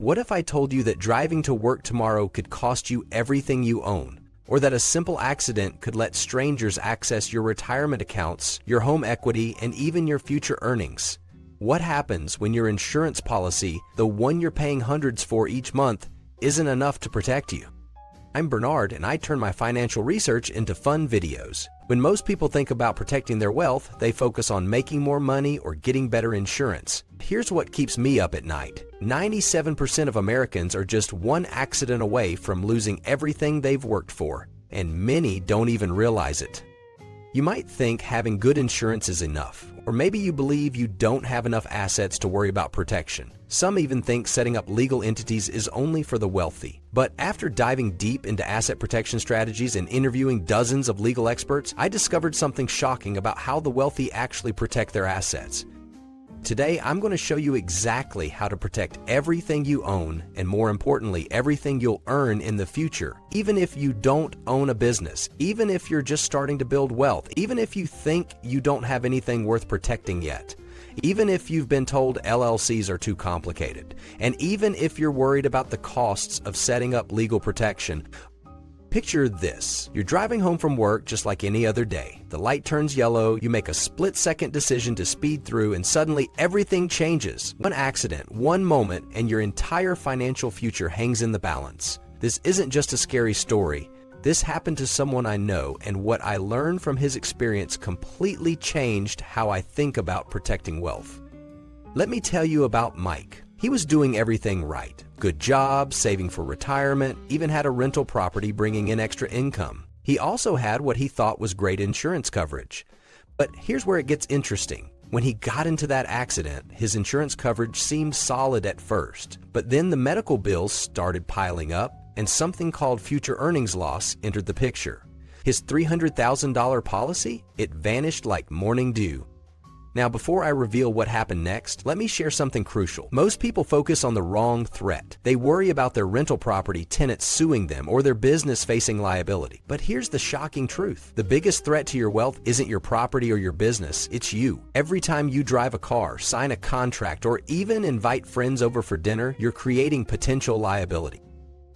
What if I told you that driving to work tomorrow could cost you everything you own? Or that a simple accident could let strangers access your retirement accounts, your home equity, and even your future earnings? What happens when your insurance policy, the one you're paying hundreds for each month, isn't enough to protect you? I'm Bernard, and I turn my financial research into fun videos. When most people think about protecting their wealth, they focus on making more money or getting better insurance. Here's what keeps me up at night. 97% of Americans are just one accident away from losing everything they've worked for, and many don't even realize it. You might think having good insurance is enough, or maybe you believe you don't have enough assets to worry about protection. Some even think setting up legal entities is only for the wealthy. But after diving deep into asset protection strategies and interviewing dozens of legal experts, I discovered something shocking about how the wealthy actually protect their assets. Today, I'm going to show you exactly how to protect everything you own, and more importantly, everything you'll earn in the future, even if you don't own a business, even if you're just starting to build wealth, even if you think you don't have anything worth protecting yet, even if you've been told LLCs are too complicated, and even if you're worried about the costs of setting up legal protection. Picture this. You're driving home from work just like any other day. The light turns yellow, you make a split-second decision to speed through, and suddenly everything changes. One accident, one moment, and your entire financial future hangs in the balance. This isn't just a scary story. This happened to someone I know, and what I learned from his experience completely changed how I think about protecting wealth. Let me tell you about Mike. He was doing everything right. Good job, saving for retirement, even had a rental property bringing in extra income. He also had what he thought was great insurance coverage. But here's where it gets interesting. When he got into that accident, his insurance coverage seemed solid at first, but then the medical bills started piling up, and something called future earnings loss entered the picture. His $300,000 policy? It vanished like morning dew. Now, before I reveal what happened next, let me share something crucial. Most people focus on the wrong threat. They worry about their rental property tenants suing them or their business facing liability. But here's the shocking truth. The biggest threat to your wealth isn't your property or your business, it's you. Every time you drive a car, sign a contract, or even invite friends over for dinner, you're creating potential liability.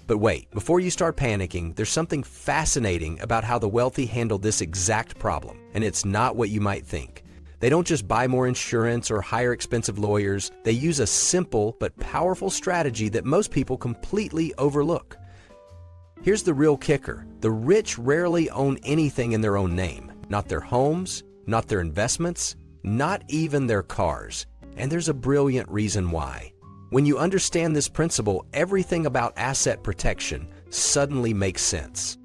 But wait, before you start panicking, there's something fascinating about how the wealthy handle this exact problem, and it's not what you might think. They don't just buy more insurance or hire expensive lawyers. They use a simple but powerful strategy that most people completely overlook. Here's the real kicker. The rich rarely own anything in their own name. Not their homes, not their investments, not even their cars. And there's a brilliant reason why. When you understand this principle, everything about asset protection suddenly makes sense.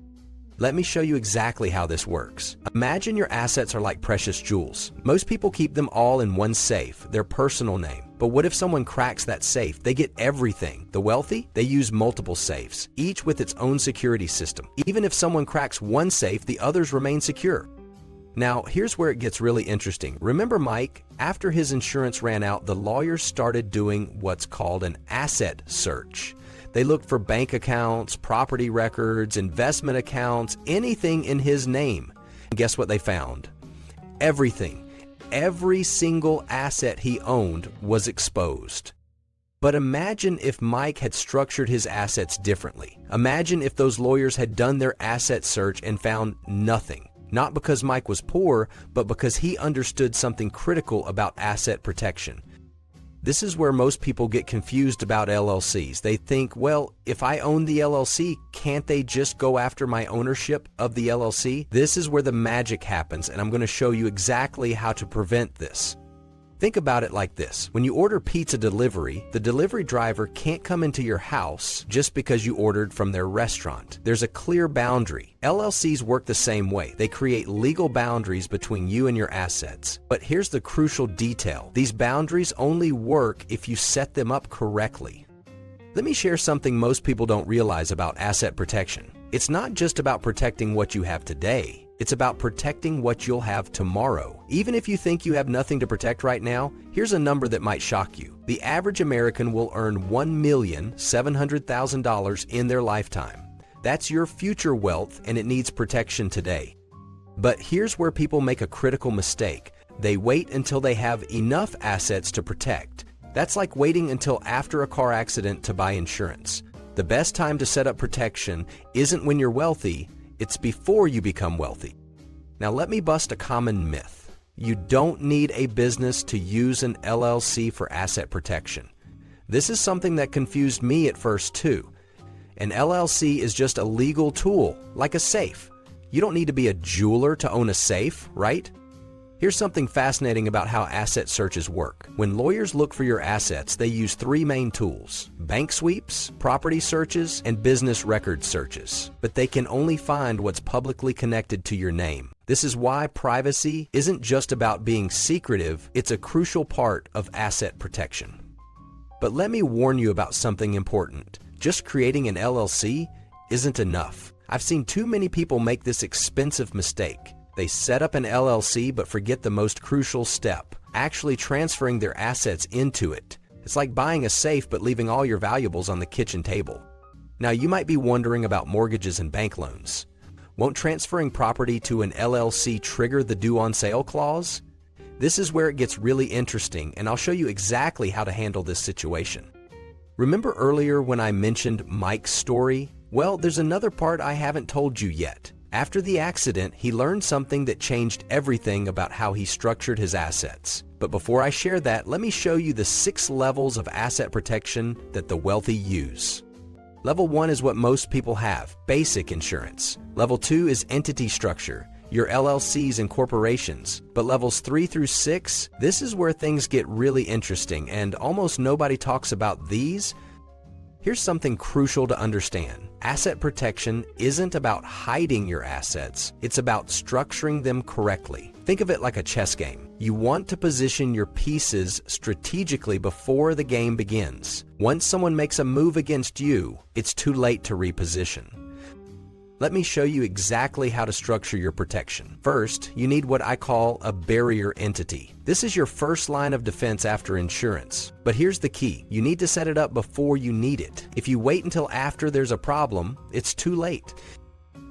Let me show you exactly how this works. Imagine your assets are like precious jewels. Most people keep them all in one safe, their personal name. But what if someone cracks that safe? They get everything. The wealthy, they use multiple safes, each with its own security system. Even if someone cracks one safe, the others remain secure. Now, here's where it gets really interesting. Remember Mike? After his insurance ran out, the lawyers started doing what's called an asset search. They looked for bank accounts, property records, investment accounts, anything in his name. And guess what they found? Everything. Every single asset he owned was exposed. But imagine if Mike had structured his assets differently. Imagine if those lawyers had done their asset search and found nothing. Not because Mike was poor, but because he understood something critical about asset protection. This is where most people get confused about LLCs. They think, well, if I own the LLC, can't they just go after my ownership of the LLC? This is where the magic happens, and I'm going to show you exactly how to prevent this. Think about it like this. When you order pizza delivery, the delivery driver can't come into your house just because you ordered from their restaurant. There's a clear boundary. LLCs work the same way. They create legal boundaries between you and your assets. But here's the crucial detail. These boundaries only work if you set them up correctly. Let me share something most people don't realize about asset protection. It's not just about protecting what you have today. It's about protecting what you'll have tomorrow. Even if you think you have nothing to protect right now, here's a number that might shock you. The average American will earn $1,700,000 in their lifetime. That's your future wealth, and it needs protection today. But here's where people make a critical mistake. They wait until they have enough assets to protect. That's like waiting until after a car accident to buy insurance. The best time to set up protection isn't when you're wealthy, it's before you become wealthy. Now let me bust a common myth. You don't need a business to use an LLC for asset protection. This is something that confused me at first too. An LLC is just a legal tool, like a safe. You don't need to be a jeweler to own a safe, right? Here's something fascinating about how asset searches work. When lawyers look for your assets, they use three main tools: bank sweeps, property searches, and business record searches. But they can only find what's publicly connected to your name. This is why privacy isn't just about being secretive, it's a crucial part of asset protection. But let me warn you about something important. Just creating an LLC isn't enough. I've seen too many people make this expensive mistake. They set up an LLC but forget the most crucial step, actually transferring their assets into it. It's like buying a safe but leaving all your valuables on the kitchen table. Now you might be wondering about mortgages and bank loans. Won't transferring property to an LLC trigger the due on sale clause? This is where it gets really interesting, and I'll show you exactly how to handle this situation. Remember earlier when I mentioned Mike's story? Well, there's another part I haven't told you yet. After the accident, he learned something that changed everything about how he structured his assets. But before I share that, let me show you the 6 levels of asset protection that the wealthy use. Level 1 is what most people have, basic insurance. Level 2 is entity structure, your LLCs and corporations. But levels 3 through 6, this is where things get really interesting, and almost nobody talks about these. Here's something crucial to understand. Asset protection isn't about hiding your assets, it's about structuring them correctly. Think of it like a chess game. You want to position your pieces strategically before the game begins. Once someone makes a move against you, it's too late to reposition. Let me show you exactly how to structure your protection. First, you need what I call a barrier entity. This is your first line of defense after insurance. But here's the key. You need to set it up before you need it. If you wait until after there's a problem, it's too late.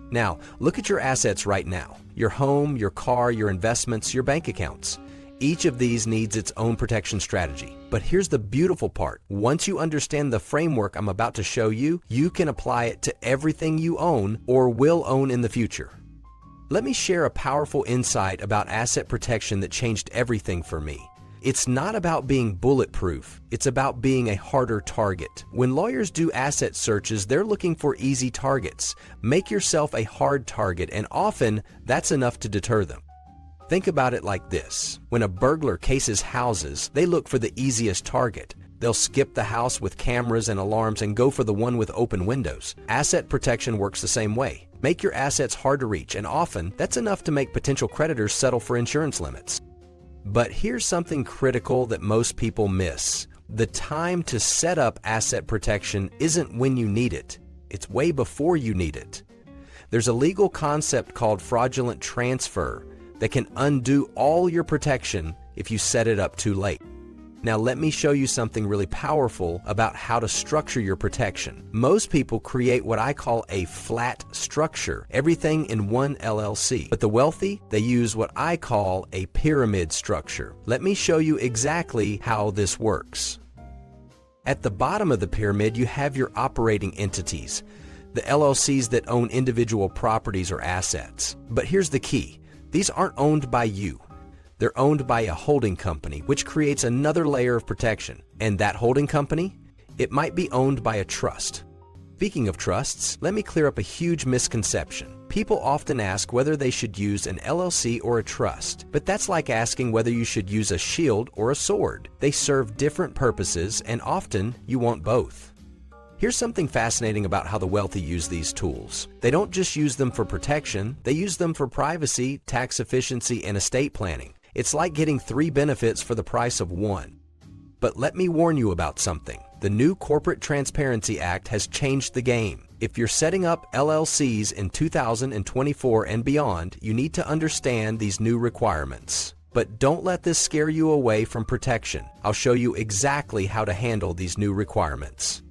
Now, look at your assets right now. Your home, your car, your investments, your bank accounts. Each of these needs its own protection strategy. But here's the beautiful part. Once you understand the framework I'm about to show you, you can apply it to everything you own or will own in the future. Let me share a powerful insight about asset protection that changed everything for me. It's not about being bulletproof, it's about being a harder target. When lawyers do asset searches, they're looking for easy targets. Make yourself a hard target, and often that's enough to deter them. Think about it like this. When a burglar cases houses, they look for the easiest target. They'll skip the house with cameras and alarms and go for the one with open windows. Asset protection works the same way. Make your assets hard to reach, and often that's enough to make potential creditors settle for insurance limits. But here's something critical that most people miss. The time to set up asset protection isn't when you need it. It's way before you need it. There's a legal concept called fraudulent transfer that can undo all your protection if you set it up too late. Now let me show you something really powerful about how to structure your protection. Most people create what I call a flat structure, everything in one LLC. But the wealthy, they use what I call a pyramid structure. Let me show you exactly how this works. At the bottom of the pyramid, you have your operating entities, the LLCs that own individual properties or assets. But here's the key. These aren't owned by you. They're owned by a holding company, which creates another layer of protection. And that holding company, it might be owned by a trust. Speaking of trusts, let me clear up a huge misconception. People often ask whether they should use an LLC or a trust, but that's like asking whether you should use a shield or a sword. They serve different purposes, and often you want both. Here's something fascinating about how the wealthy use these tools. They don't just use them for protection, they use them for privacy, tax efficiency, and estate planning. It's like getting 3 benefits for the price of 1. But let me warn you about something. The new Corporate Transparency Act has changed the game. If you're setting up LLCs in 2024 and beyond, you need to understand these new requirements. But don't let this scare you away from protection. I'll show you exactly how to handle these new requirements.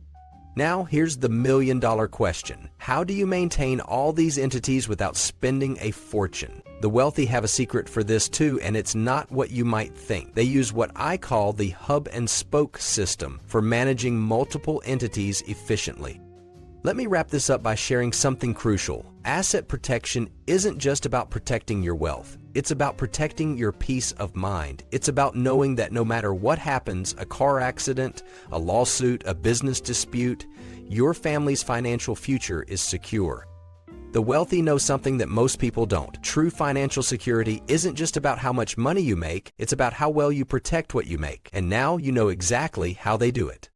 Now, here's the million-dollar question. How do you maintain all these entities without spending a fortune? The wealthy have a secret for this too, and it's not what you might think. They use what I call the hub and spoke system for managing multiple entities efficiently. Let me wrap this up by sharing something crucial. Asset protection isn't just about protecting your wealth. It's about protecting your peace of mind. It's about knowing that no matter what happens, a car accident, a lawsuit, a business dispute, your family's financial future is secure. The wealthy know something that most people don't. True financial security isn't just about how much money you make, it's about how well you protect what you make. And now you know exactly how they do it.